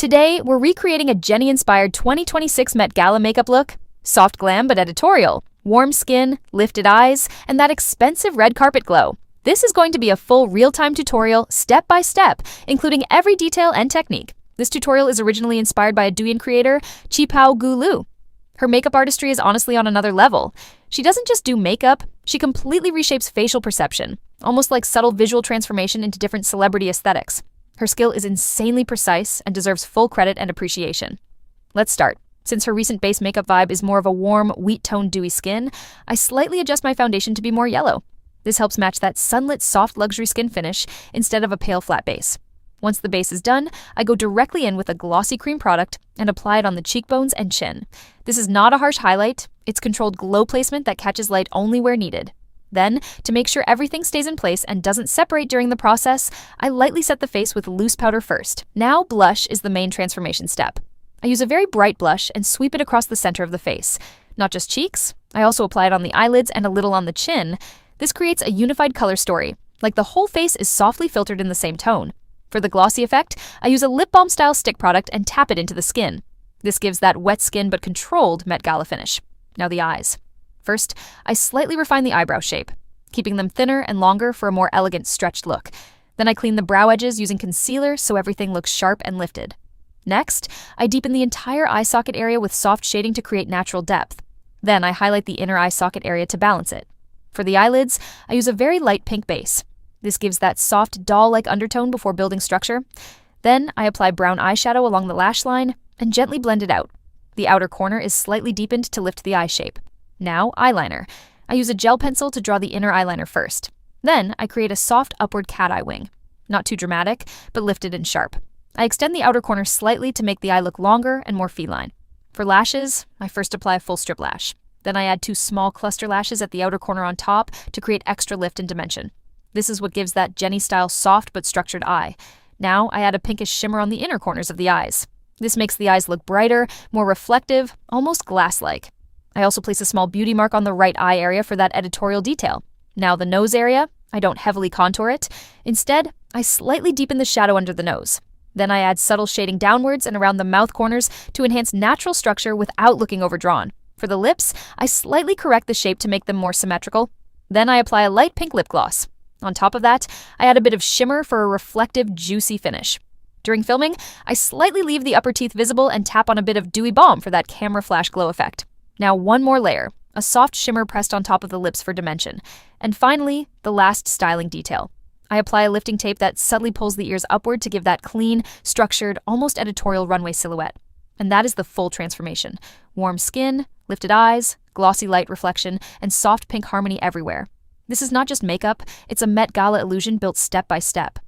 Today, we're recreating a Jennie-inspired 2026 Met Gala makeup look. Soft glam but editorial, warm skin, lifted eyes, and that expensive red carpet glow. This is going to be a full real-time tutorial, step by step, including every detail and technique. This tutorial is originally inspired by a Douyin creator,气泡咕噜. Her makeup artistry is honestly on another level. She doesn't just do makeup, she completely reshapes facial perception, almost like subtle visual transformation into different celebrity aesthetics. Her skill is insanely precise and deserves full credit and appreciation. Let's start. Since her recent base makeup vibe is more of a warm, wheat-toned dewy skin, I slightly adjust my foundation to be more yellow. This helps match that sunlit, soft luxury skin finish instead of a pale, flat base. Once the base is done, I go directly in with a glossy cream product and apply it on the cheekbones and chin. This is not a harsh highlight, it's controlled glow placement that catches light only where needed. Then, to make sure everything stays in place and doesn't separate during the process, I lightly set the face with loose powder first. Now, blush is the main transformation step. I use a very bright blush and sweep it across the center of the face. Not just cheeks, I also apply it on the eyelids and a little on the chin. This creates a unified color story, like the whole face is softly filtered in the same tone. For the glossy effect, I use a lip balm style stick product and tap it into the skin. This gives that wet skin but controlled Met Gala finish. Now the eyes. First, I slightly refine the eyebrow shape, keeping them thinner and longer for a more elegant, stretched look. Then I clean the brow edges using concealer so everything looks sharp and lifted. Next, I deepen the entire eye socket area with soft shading to create natural depth. Then I highlight the inner eye socket area to balance it. For the eyelids, I use a very light pink base. This gives that soft, doll-like undertone before building structure. Then I apply brown eyeshadow along the lash line and gently blend it out. The outer corner is slightly deepened to lift the eye shape. Now, eyeliner. I use a gel pencil to draw the inner eyeliner first. Then, I create a soft upward cat eye wing. Not too dramatic, but lifted and sharp. I extend the outer corner slightly to make the eye look longer and more feline. For lashes, I first apply a full strip lash. Then I add 2 small cluster lashes at the outer corner on top to create extra lift and dimension. This is what gives that Jennie-style soft but structured eye. Now, I add a pinkish shimmer on the inner corners of the eyes. This makes the eyes look brighter, more reflective, almost glass-like. I also place a small beauty mark on the right eye area for that editorial detail. Now the nose area, I don't heavily contour it. Instead, I slightly deepen the shadow under the nose. Then I add subtle shading downwards and around the mouth corners to enhance natural structure without looking overdrawn. For the lips, I slightly correct the shape to make them more symmetrical. Then I apply a light pink lip gloss. On top of that, I add a bit of shimmer for a reflective, juicy finish. During filming, I slightly leave the upper teeth visible and tap on a bit of dewy balm for that camera flash glow effect. Now one more layer, a soft shimmer pressed on top of the lips for dimension. And finally, the last styling detail. I apply a lifting tape that subtly pulls the ears upward to give that clean, structured, almost editorial runway silhouette. And that is the full transformation. Warm skin, lifted eyes, glossy light reflection, and soft pink harmony everywhere. This is not just makeup, it's a Met Gala illusion built step by step.